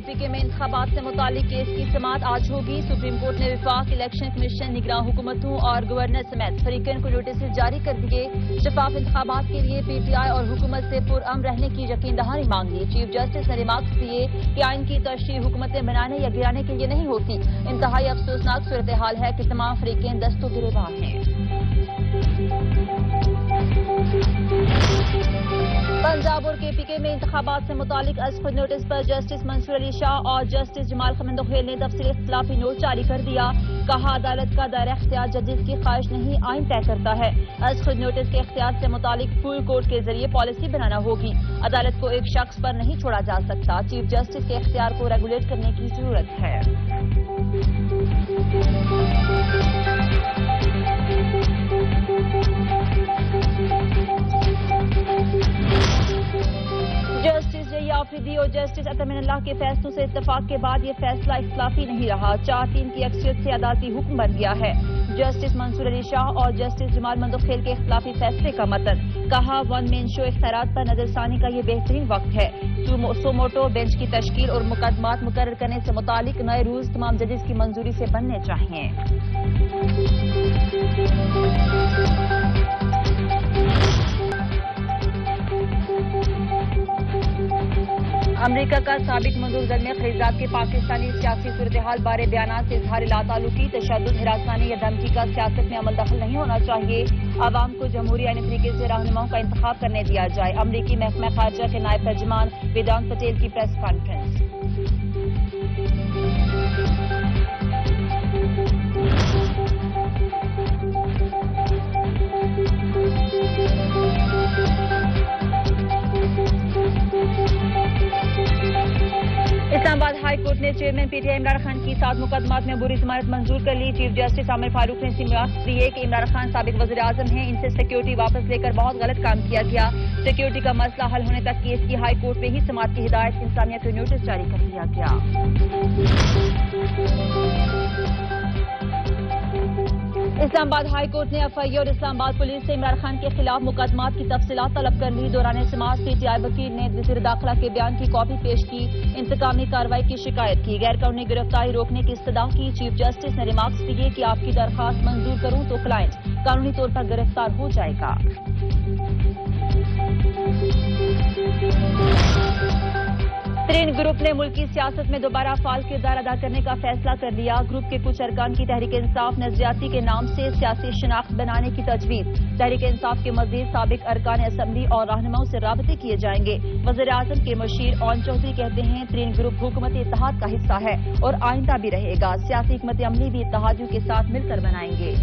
پی کے میں انتخابات سے متعلق کیس کی سماعت آج ہوگی۔ سپریم کورٹ نے وفاق الیکشن کمیشن، نگراں حکومتوں اور گورنر سمیت فریقین کو نوٹسز جاری کر دیے۔ شفاف انتخابات کے لیے پی ٹی آئی اور حکومت سے پرامن رہنے کی یقین دہانی مانگی۔ چیف جسٹس نے ریمارکس دیے کہ آئین کی تشریح حکومتیں بنانے یا گرانے کے لیے نہیں ہوتی۔ انتہائی افسوسناک صورتحال ہے کہ تمام فریقین دست و گریباں ہیں۔ پنجاب اور کے پی کے میں انتخابات سے متعلق از خود نوٹس پر جسٹس منصور علی شاہ اور جسٹس جمال خمندوخیل نے تفصیلی اختلافی نوٹ جاری کر دیا۔ کہا عدالت کا دائرہ اختیار ججز کی خواہش نہیں، آئین طے کرتا ہے۔ از خود نوٹس کے اختیار سے متعلق فل کورٹ کے ذریعے پالیسی بنانا ہوگی۔ عدالت کو ایک شخص پر نہیں چھوڑا جا سکتا۔ چیف جسٹس کے اختیار کو ریگولیٹ کرنے کی ضرورت ہے۔ جسٹس جئی آفریدی اور جسٹس اطمین اللہ کے فیصلوں سے اتفاق کے بعد یہ فیصلہ اختلافی نہیں رہا۔ 4-3 کی اکثریت سے عدالتی حکم بن گیا ہے۔ جسٹس منصور علی شاہ اور جسٹس جمال خمندوخیل کے اختلافی فیصلے کا متن۔ کہا ون مین شو اختیارات پر نظر ثانی کا یہ بہترین وقت ہے۔ سوموٹو بینچ کی تشکیل اور مقدمات مقرر کرنے سے متعلق نئے رولز تمام ججز کی منظوری سے بننے چاہئیں۔ امریکہ کا سابق مندوب زلمے خلیزاد کے پاکستانی سیاسی صورتحال بارے بیانات سے اظہار لا تعلقی، تشدد، ہراسانی یا دھمکی کا سیاست میں عمل دخل نہیں ہونا چاہیے۔ عوام کو جمہوری آئینی طریقے سے رہنماؤں کا انتخاب کرنے دیا جائے۔ امریکی محکمہ خارجہ کے نائب ترجمان ویدانت پٹیل کی press conference. Islamabad high court نے چیئرمین پی ٹی آئی عمران خان کی 7 مقدمات میں عبوری ضمانت منظور کر لی۔ چیف جسٹس عامر فاروق نے ریمارکس دیے کہ عمران خان سابق وزیر اعظم ہیں، ان سے سیکیورٹی واپس لے کر بہت غلط کام کیا گیا۔ سیکیورٹی کا مسئلہ حل ہونے تک کیس کی ہائی کورٹ میں ہی سماعت کی ہدایت، انتظامیہ کو نوٹس جاری کر دیا گیا۔ اسلام آباد ہائی کورٹ نے ایف آئی اے اور اسلام آباد پولیس سے عمران خان کے خلاف مقدمات کی تفصیلات طلب کر لی۔ دوران سماعت پی ٹی آئی وکیل نے وزیر داخلہ کے بیان کی کاپی پیش کی، انتقامی کارروائی کی شکایت کی، غیر قانونی گرفتاری روکنے کی استدعا کی۔ چیف جسٹس نے ریمارکس دیے کہ آپ کی درخواست منظور کروں تو کلائنٹ قانونی طور پر گرفتار ہو جائے گا۔ ترین گروپ نے ملکی سیاست میں دوبارہ فعال کردار ادا کرنے کا فیصلہ کر لیا۔ گروپ کے کچھ ارکان کی تحریک انصاف نظریاتی کے نام سے سیاسی شناخت بنانے کی تجویز۔ تحریک انصاف کے مزید سابق ارکان اسمبلی اور رہنماؤں سے رابطے کیے جائیں گے۔ وزیر اعظم کے مشیر اون چودھری کہتے ہیں ترین گروپ حکومتی اتحاد کا حصہ ہے اور آئندہ بھی رہے گا۔ سیاسی حکمت عملی بھی اتحادیوں کے ساتھ مل کر بنائیں گے۔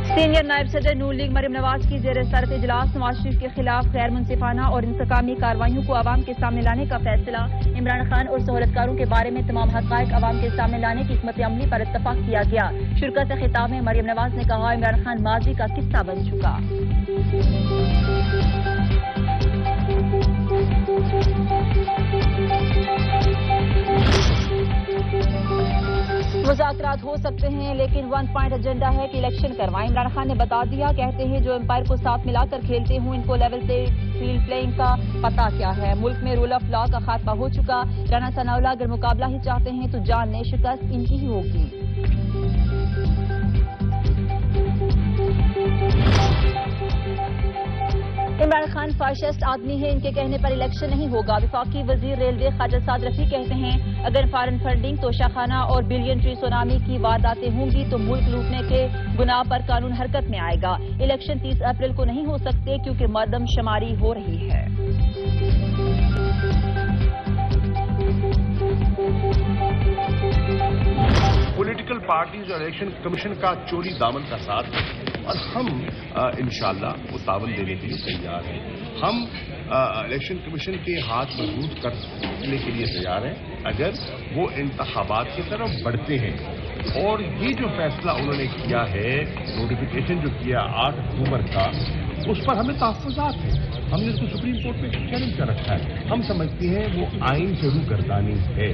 سینئر نائب صدر نون لیگ مریم نواز کی زیر صدارت اجلاس نواز شریف کے خلاف غیر منصفانہ اور انتقامی کارروائیوں کو عوام کے سامنے لانے کا فیصلہ۔ عمران خان اور سہولتکاروں کے بارے میں تمام حقائق عوام کے سامنے لانے کی حکمت عملی پر اتفاق کیا گیا۔ شرکت خطاب میں مریم نواز نے کہا عمران خان ماضی کا قصہ بن چکا۔ مذاکرات ہو سکتے ہیں لیکن 1 پوائنٹ ایجنڈا ہے کہ الیکشن کروائیں۔ عمران خان نے بتا دیا، کہتے ہیں جو امپائر کو ساتھ ملا کر کھیلتے ہوں ان کو لیول فیلڈ پلینگ کا پتہ کیا ہے۔ ملک میں رول آف لا کا خاتمہ ہو چکا۔ رانا ثناءاللہ اگر مقابلہ ہی چاہتے ہیں تو جان نے شکست ان کی ہی ہوگی۔ عمران خان فاشسٹ آدمی ہے، ان کے کہنے پر الیکشن نہیں ہوگا۔ وفاقی وزیر ریلوے خواجہ سعد رفیع کہتے ہیں اگر فارن فنڈنگ توشہ خانہ اور بلین ٹری سونامی کی وارداتیں ہوں گی تو ملک لوٹنے کے گناہ پر قانون حرکت میں آئے گا۔ الیکشن 30 اپریل کو نہیں ہو سکتے کیونکہ مردم شماری ہو رہی ہے۔ پولیٹیکل پارٹیز اور الیکشن کمیشن کا چوری دامن کا ساتھ ہے اور ہم انشاءاللہ وہ تعاون دینے کے لیے تیار ہیں۔ ہم الیکشن کمیشن کے ہاتھ مضبوط کرنے کے لیے تیار ہیں اگر وہ انتخابات کی طرف بڑھتے ہیں۔ اور یہ جو فیصلہ انہوں نے کیا ہے، نوٹیفیکیشن جو کیا 8 اکتوبر کا، اس پر ہمیں تحفظات ہیں۔ ہم نے اس کو سپریم کورٹ میں چیلنج کر رکھا ہے۔ ہم سمجھتے ہیں وہ آئین سے روگردانی ہے۔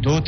2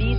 20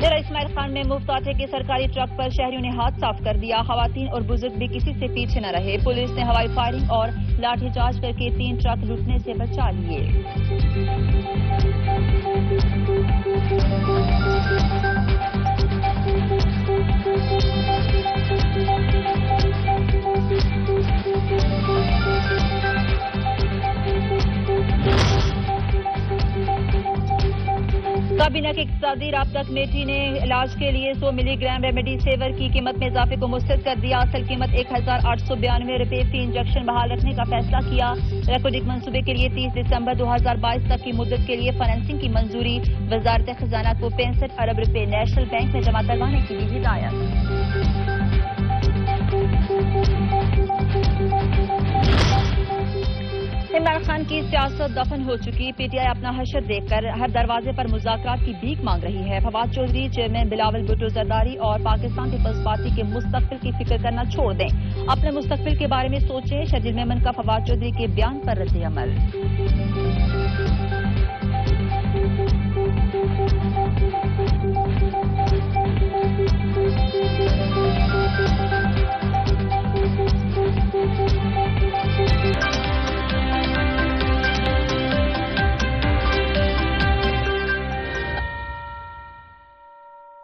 ضلع اسماعیل خان میں مفت آٹے کے سرکاری ٹرک پر شہریوں نے ہاتھ صاف کر دیا. خواتین اور بزرگ بھی کسی سے پیچھے نہ رہے. پولیس نے ہوائی فائرنگ اور لاٹھی چارج کر کے 3 ٹرک لوٹنے سے بچا لیے. کابینہ کی اقتصادی رابطہ کمیٹی نے علاج کے لیے 100 ملی گرام ریمیڈی سیور کی قیمت میں اضافے کو مسترد کر دیا. اصل قیمت 1892 روپے فی انجیکشن بحال رکھنے کا فیصلہ کیا. ریکارڈنگ منصوبے کے لیے 30 دسمبر 2022 تک کی مدت کے لیے فائنانسنگ کی منظوری. وزارت خزانہ کو 65 ارب روپے نیشنل بینک میں جمع کروانے کی بھی ہدایت. عمران خان کی سیاست دفن ہو چکی. پی ٹی آئی اپنا حشر دیکھ کر ہر دروازے پر مذاکرات کی بھیک مانگ رہی ہے. فواد چودھری، چیئرمین بلاول بھٹو زرداری اور پاکستان پیپلز پارٹی کے مستقبل کی فکر کرنا چھوڑ دیں. اپنے مستقبل کے بارے میں سوچیں. شرجیل میمن کا فواد چودھری کے بیان پر رد عمل.